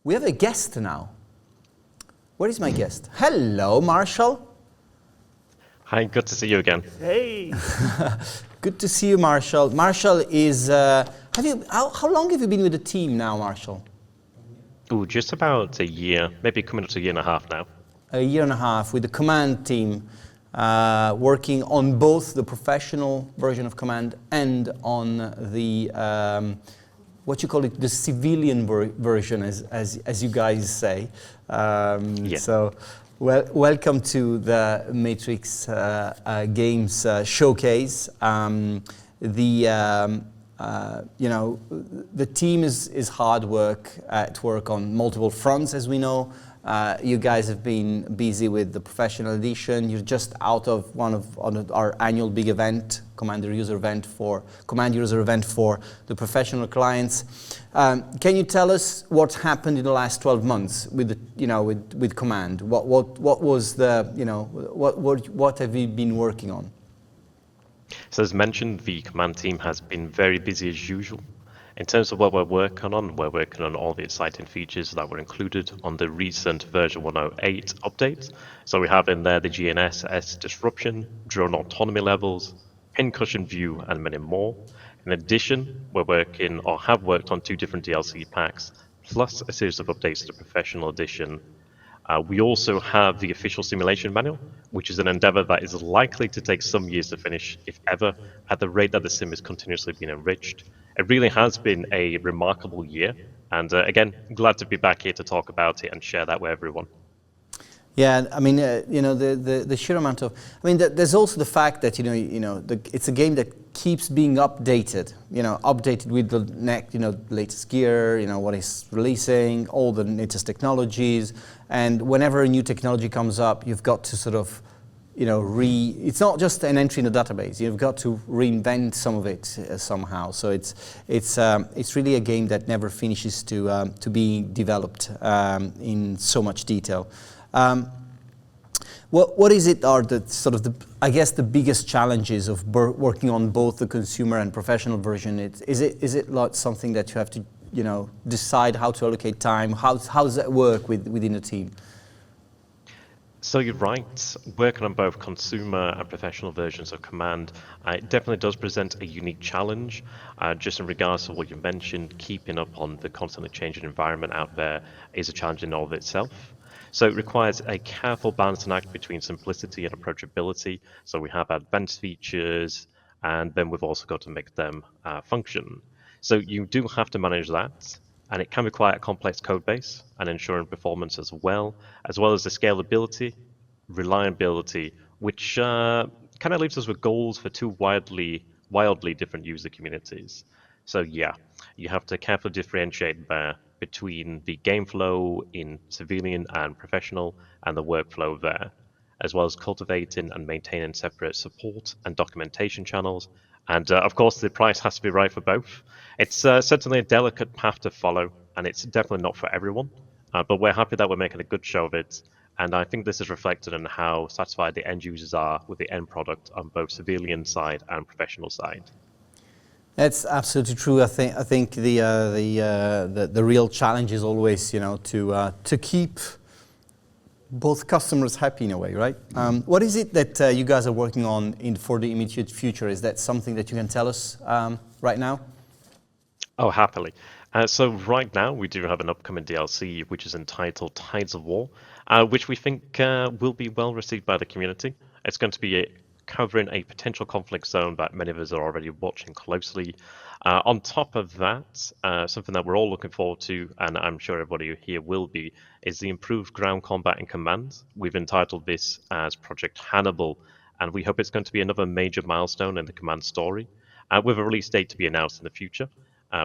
We have a guest now. Where is my guest? Hello, Marshall. Hi, good to see you again. Hey. Good to see you, Marshall. Marshall is, how long have you been with the team now, Marshall? Ooh, just about a year, maybe coming up to a year and a half now. A year and a half with the Command team, working on both the professional version of Command and on the, what you call it, the civilian version, as you guys say. Yeah. So, welcome to the Matrix Games Showcase. The team is hard work at work on multiple fronts, as we know. You guys have been busy with the professional edition. You're just out of on our annual big event, Command user event for the professional clients. Can you tell us what's happened in the last 12 months with with Command? What was the what have you been working on? So as mentioned, the Command team has been very busy as usual. In terms of what we're working on all the exciting features that were included on the recent version 108 update. So we have in there the GNSS disruption, drone autonomy levels, pincushion view, and many more. In addition, we're working or have worked on 2 different DLC packs, plus a series of updates to the Professional Edition. We also have the official simulation manual, which is an endeavor that is likely to take some years to finish, if ever, at the rate that the sim is continuously being enriched. It really has been a remarkable year, and again, glad to be back here to talk about it and share that with everyone. Yeah, I mean, the sheer amount of, there's also the fact that it's a game that keeps being updated. Updated with the latest gear. What is releasing, all the latest technologies, and whenever a new technology comes up, you've got to sort of, it's not just an entry in the database. You've got to reinvent some of it somehow. So it's really a game that never finishes to be developed in so much detail. What is it are the sort of the biggest challenges of working on both the consumer and professional version? Is it like something that you have to decide how to allocate time? How does that work within the team? So you're right, working on both consumer and professional versions of Command, it definitely does present a unique challenge, just in regards to what you mentioned, keeping up on the constantly changing environment out there is a challenge in all of itself. So it requires a careful balancing act between simplicity and approachability. So we have advanced features, and then we've also got to make them function. So you do have to manage that, and it can be quite a complex code base and ensuring performance as well as the scalability, reliability, which kind of leaves us with goals for 2 wildly different user communities. So yeah, you have to carefully differentiate there between the game flow in civilian and professional and the workflow there, as well as cultivating and maintaining separate support and documentation channels. And of course, the price has to be right for both. It's certainly a delicate path to follow, and it's definitely not for everyone. But we're happy that we're making a good show of it. And I think this is reflected in how satisfied the end users are with the end product on both civilian side and professional side. That's absolutely true. I think the real challenge is always to keep both customers happy in a way, right? What is it that you guys are working on for the immediate future? Is that something that you can tell us right now? Oh, happily. So right now we do have an upcoming DLC which is entitled Tides of War, which we think will be well received by the community. It's going to be covering a potential conflict zone that many of us are already watching closely. On top of that, something that we're all looking forward to, and I'm sure everybody here will be, is the improved ground combat and command. We've entitled this as Project Hannibal, and we hope it's going to be another major milestone in the command story, with a release date to be announced in the future.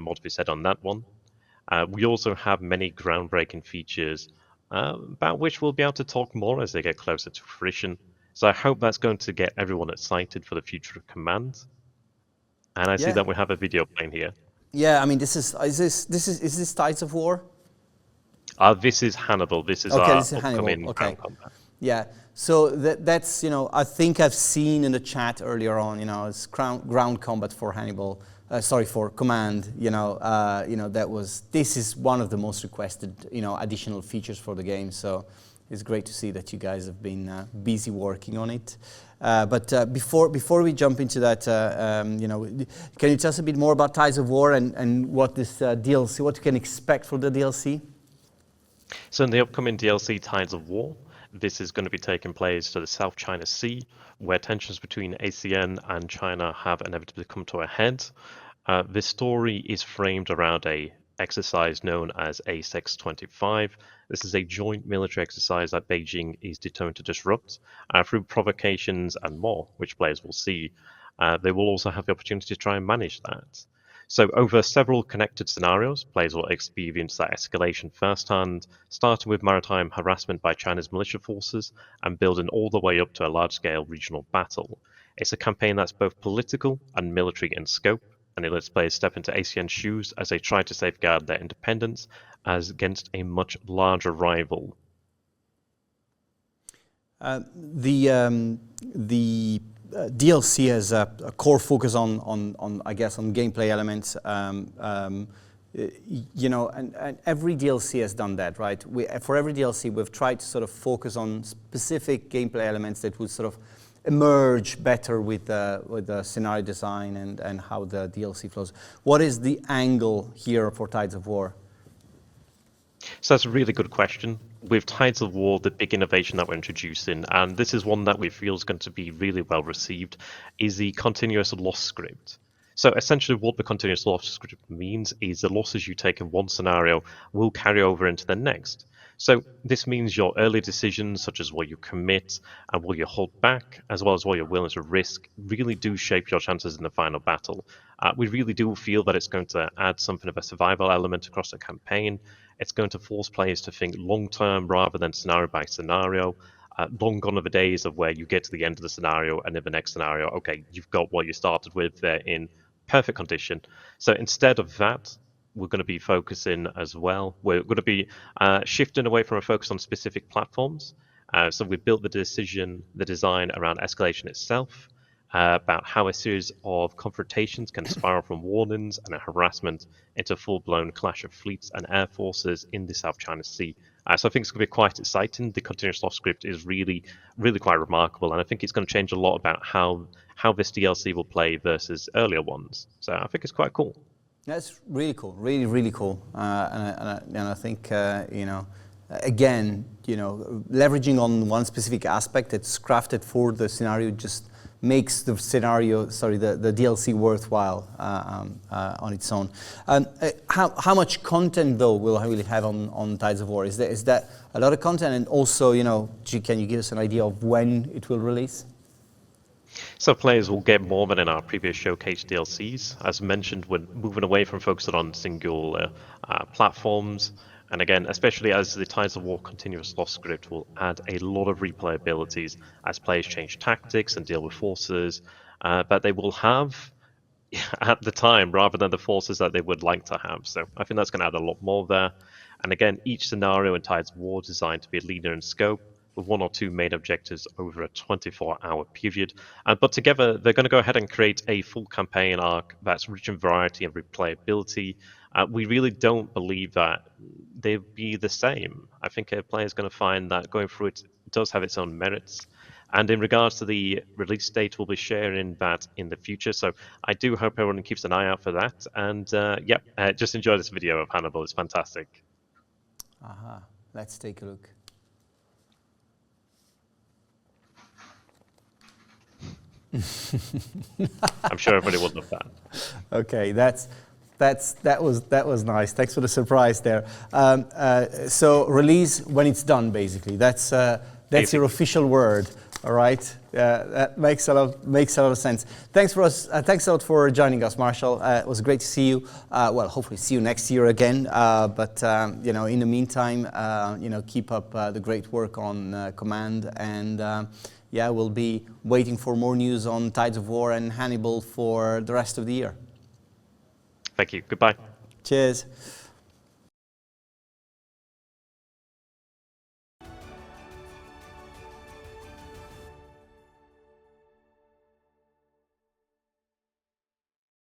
More to be said on that one. We also have many groundbreaking features about which we'll be able to talk more as they get closer to fruition. So I hope that's going to get everyone excited for the future of Command. And I see that we have a video playing here. Yeah, I mean, is this Tides of War? This is Hannibal. This is our upcoming ground combat. Yeah, so that's I think I've seen in the chat earlier on, it's ground combat for Hannibal. sorry, for Command, this is one of the most requested, additional features for the game. So it's great to see that you guys have been busy working on it. But before we jump into that, can you tell us a bit more about Tides of War and what this DLC, what you can expect for the DLC? So in the upcoming DLC Tides of War, this is going to be taking place to the South China Sea, where tensions between ASEAN and China have inevitably come to a head. This story is framed around a exercise known as A625. This is a joint military exercise that Beijing is determined to disrupt through provocations and more, which players will see. They will also have the opportunity to try and manage that. So over several connected scenarios, players will experience that escalation firsthand, starting with maritime harassment by China's militia forces and building all the way up to a large-scale regional battle. It's a campaign that's both political and military in scope, and it lets players step into ASEAN's shoes as they try to safeguard their independence as against a much larger rival. The DLC has a core focus on I guess, on gameplay elements. And every DLC has done that, right? For every DLC, we've tried to sort of focus on specific gameplay elements that would sort of emerge better with the scenario design and how the DLC flows. What is the angle here for Tides of War? So that's a really good question. With Tides of War, the big innovation that we're introducing, and this is one that we feel is going to be really well received, is the continuous loss script. So essentially what the continuous loss script means is the losses you take in one scenario will carry over into the next. So this means your early decisions, such as what you commit and what you hold back, as well as what you're willing to risk, really do shape your chances in the final battle. We really do feel that it's going to add something of a survival element across the campaign. It's going to force players to think long-term rather than scenario by scenario. Long gone are the days of where you get to the end of the scenario and in the next scenario, okay, you've got what you started with there in perfect condition. So instead of that, we're going to be focusing as well. We're going to be shifting away from a focus on specific platforms. So we built the design around escalation itself, about how a series of confrontations can spiral from warnings and a harassment into full-blown clash of fleets and air forces in the South China Sea. So I think it's going to be quite exciting. The continuous loss script is really, really quite remarkable, and I think it's going to change a lot about how this DLC will play versus earlier ones. So I think it's quite cool. That's really cool, really, really cool. And I think, again, leveraging on one specific aspect that's crafted for the scenario just makes the DLC worthwhile on its own. How much content, though, will we have on Tides of War? Is that a lot of content? And also, can you give us an idea of when it will release? So players will get more than in our previous showcase DLCs. As mentioned, we're moving away from focusing on single platforms. And again, especially as the Tides of War continuous loss script will add a lot of replay abilities as players change tactics and deal with forces that they will have at the time rather than the forces that they would like to have. So I think that's going to add a lot more there. And again, each scenario in Tides of War is designed to be linear in scope, with one or two main objectives over a 24-hour period. But together, they're going to go ahead and create a full campaign arc that's rich in variety and replayability. We really don't believe that they'll be the same. I think a player is going to find that going through it does have its own merits. And in regards to the release date, we'll be sharing that in the future. So I do hope everyone keeps an eye out for that. And just enjoy this video of Hannibal. It's fantastic. Let's take a look. I'm sure everybody would love that. Okay, that was nice. Thanks for the surprise there. So release when it's done, basically. That's your official word. All right, that makes a lot of sense. Thanks a lot for joining us, Marshall. It was great to see you. Hopefully see you next year again. But in the meantime, keep up the great work on Command, and we'll be waiting for more news on Tides of War and Hannibal for the rest of the year. Thank you. Goodbye. Cheers.